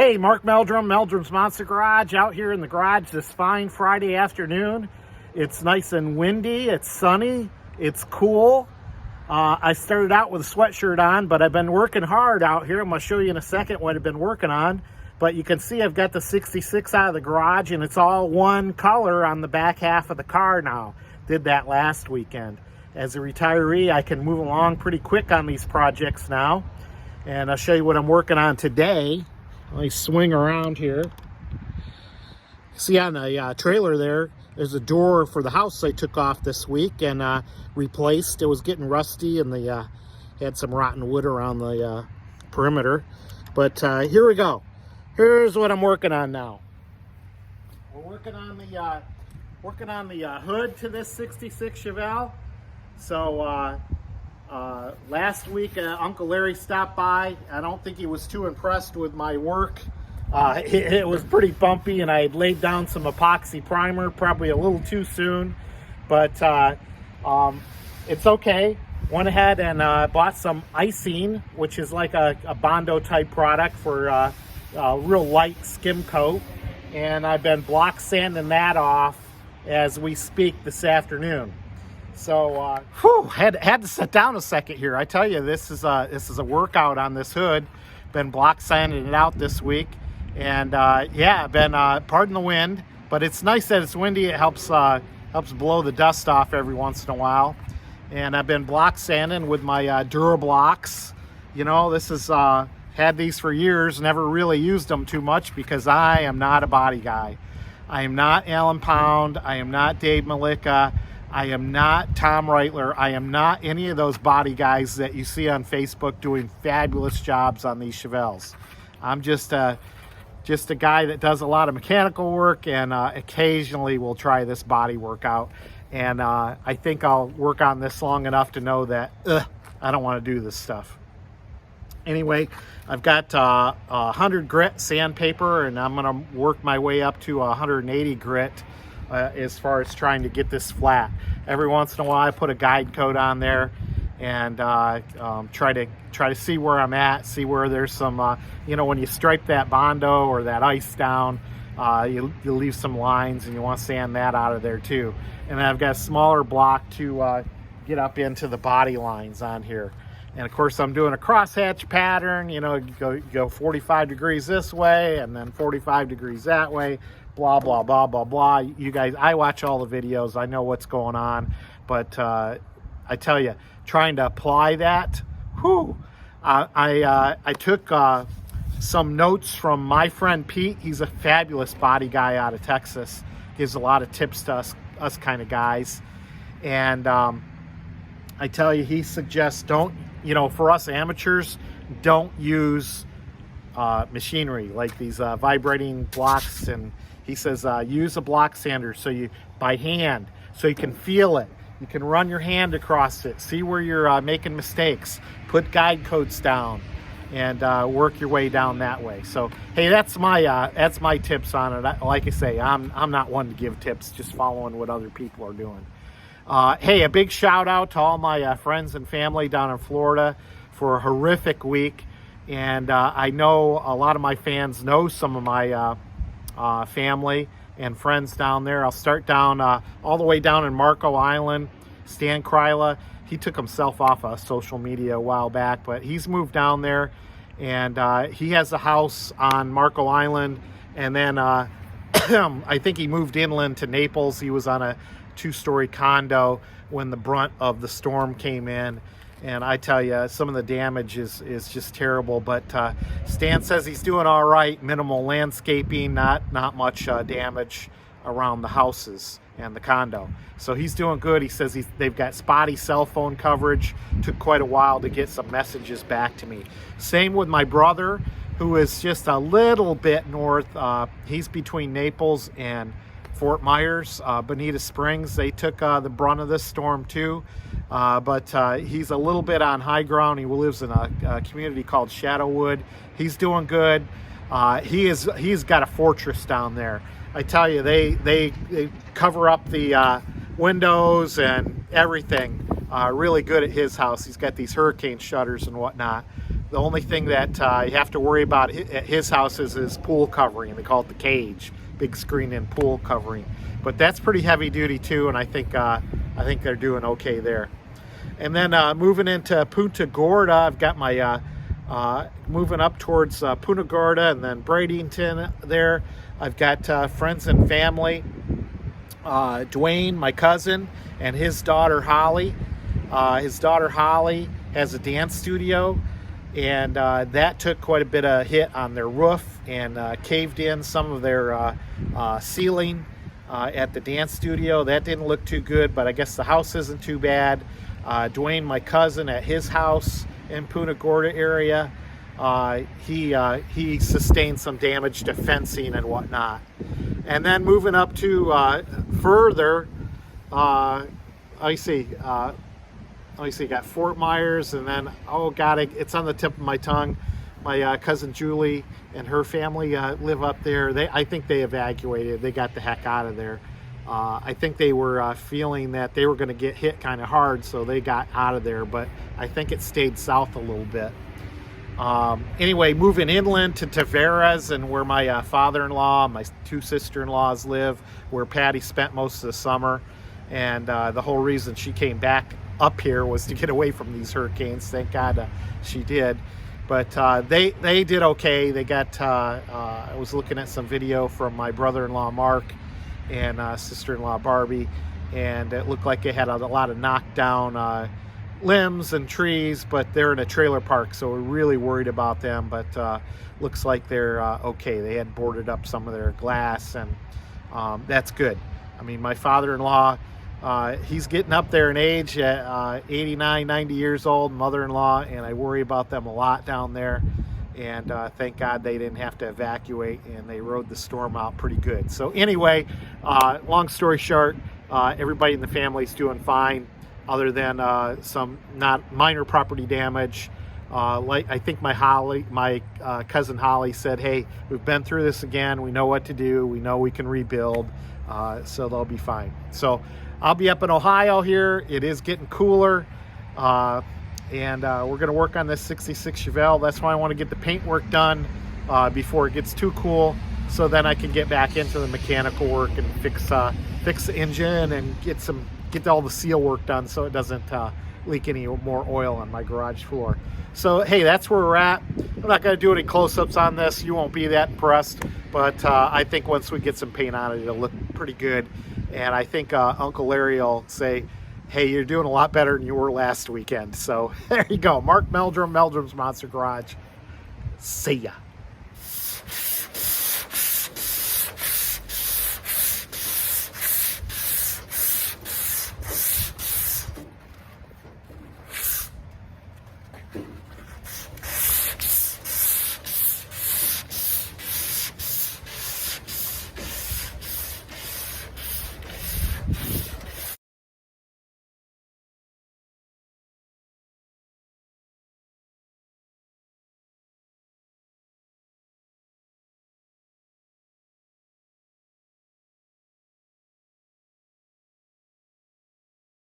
Hey, Mark Meldrum, Meldrum's Monster Garage, out here in the garage this fine Friday afternoon. It's nice and windy, it's sunny, it's cool. I started out with a sweatshirt on, but I've been working hard out here. I'm going to show you in a second what I've been working on. But you can see I've got the 66 out of the garage, and it's all one color on the back half of the car now. Did that last weekend. As a retiree, I can move along pretty quick on these projects now. And I'll show you what I'm working on today. Let me swing around here. See on the trailer there's a door for the house I took off this week and replaced. It was getting rusty and they had some rotten wood around the perimeter. But here we go. Here's what I'm working on now. We're working on the hood to this 66 Chevelle. So last week Uncle Larry stopped by. I don't think he was too impressed with my work. It was pretty bumpy, and I had laid down some epoxy primer, probably a little too soon, but it's okay. Went ahead and bought some icing, which is like a Bondo type product for a real light skim coat, and I've been block sanding that off as we speak this afternoon. So had to sit down a second here. I tell you, this is a workout on this hood. Been block sanding it out this week. And yeah, been pardon the wind, but it's nice that it's windy. It helps blow the dust off every once in a while. And I've been block sanding with my Durablocks. You know, this is had these for years, never really used them too much because I am not a body guy. I am not Alan Pound. I am not Dave Malika. I am not Tom Reitler. I am not any of those body guys that you see on Facebook doing fabulous jobs on these Chevelles. I'm just a guy that does a lot of mechanical work and occasionally will try this body workout. And I think I'll work on this long enough to know that I don't want to do this stuff. Anyway, I've got 100 grit sandpaper, and I'm going to work my way up to 180 grit as far as trying to get this flat. Every once in a while, I put a guide coat on there and try to see where I'm at, see where there's some, when you stripe that Bondo or that ice down, you leave some lines, and you want to sand that out of there too. And then I've got a smaller block to get up into the body lines on here. And of course, I'm doing a crosshatch pattern. You go 45 degrees this way and then 45 degrees that way. Blah, blah, blah, blah, blah. You guys, I watch all the videos. I know what's going on. But I tell you, trying to apply that, I took some notes from my friend Pete. He's a fabulous body guy out of Texas. Gives a lot of tips to us kind of guys. And I tell you, he suggests for us amateurs, don't use machinery like these vibrating blocks. And he says use a block sander by hand so you can feel it. You can run your hand across it, see where you're making mistakes, put guide coats down, and work your way down that way. So hey, that's my tips on it. Like I say, I'm not one to give tips, just following what other people are doing. Hey, a big shout out to all my friends and family down in Florida for a horrific week. And I know a lot of my fans know some of my family and friends down there. I'll start down all the way down in Marco Island. Stan Kryla, he took himself off of social media a while back, but he's moved down there, and he has a house on Marco Island. And then I think he moved inland to Naples. He was on a 2-story condo when the brunt of the storm came in. And I tell you, some of the damage is just terrible. But Stan says he's doing all right. Minimal landscaping, not much damage around the houses and the condo. So he's doing good. He says they've got spotty cell phone coverage. Took quite a while to get some messages back to me. Same with my brother, who is just a little bit north. He's between Naples and Fort Myers, Bonita Springs. They took the brunt of this storm too. But he's a little bit on high ground. He lives in a community called Shadowwood. He's doing good. He's got a fortress down there. I tell you, they cover up the windows and everything. Really good at his house. He's got these hurricane shutters and whatnot. The only thing that you have to worry about at his house is his pool covering. They call it the cage, big screen and pool covering. But that's pretty heavy duty too, and I think they're doing okay there. And then moving into Punta Gorda, I've got my moving up towards Punta Gorda and then Bradenton there. I've got friends and family. Dwayne, my cousin, and his daughter Holly. His daughter Holly has a dance studio, and that took quite a bit of hit on their roof and caved in some of their ceiling at the dance studio. That didn't look too good, but I guess the house isn't too bad. Dwayne, my cousin, at his house in Punta Gorda area, he sustained some damage to fencing and whatnot. And then moving up to further, I see, got Fort Myers, and then, oh God, it's on the tip of my tongue. My cousin Julie and her family live up there. I think they evacuated. They got the heck out of there. I think they were feeling that they were going to get hit kind of hard, so they got out of there, but I think it stayed south a little bit. Anyway, moving inland to Tavares, and where my father-in-law, my two sister-in-laws live, where Patty spent most of the summer. And the whole reason she came back up here was to get away from these hurricanes. Thank God she did. But they did okay. They got, I was looking at some video from my brother-in-law Mark and sister-in-law Barbie, and it looked like they had a lot of knockdown limbs and trees, but they're in a trailer park, so we're really worried about them. But looks like they're okay. They had boarded up some of their glass, and that's good. I mean, my father-in-law, he's getting up there in age at 89, 90 years old, mother-in-law, and I worry about them a lot down there. And thank God they didn't have to evacuate, and they rode the storm out pretty good. So anyway, long story short, everybody in the family's doing fine, other than some not minor property damage. Like I think my cousin Holly said, hey, we've been through this again. We know what to do. We know we can rebuild. So they'll be fine. So I'll be up in Ohio here. It is getting cooler. And we're going to work on this 66 Chevelle. That's why I want to get the paint work done before it gets too cool, so then I can get back into the mechanical work and fix the engine and get all the seal work done so it doesn't leak any more oil on my garage floor. So hey, that's where we're at. I'm not going to do any close-ups on this. You won't be that impressed, but I think once we get some paint on it, it'll look pretty good. And I think Uncle Larry will say, hey, you're doing a lot better than you were last weekend. So there you go. Mark Meldrum, Meldrum's Monster Garage. See ya.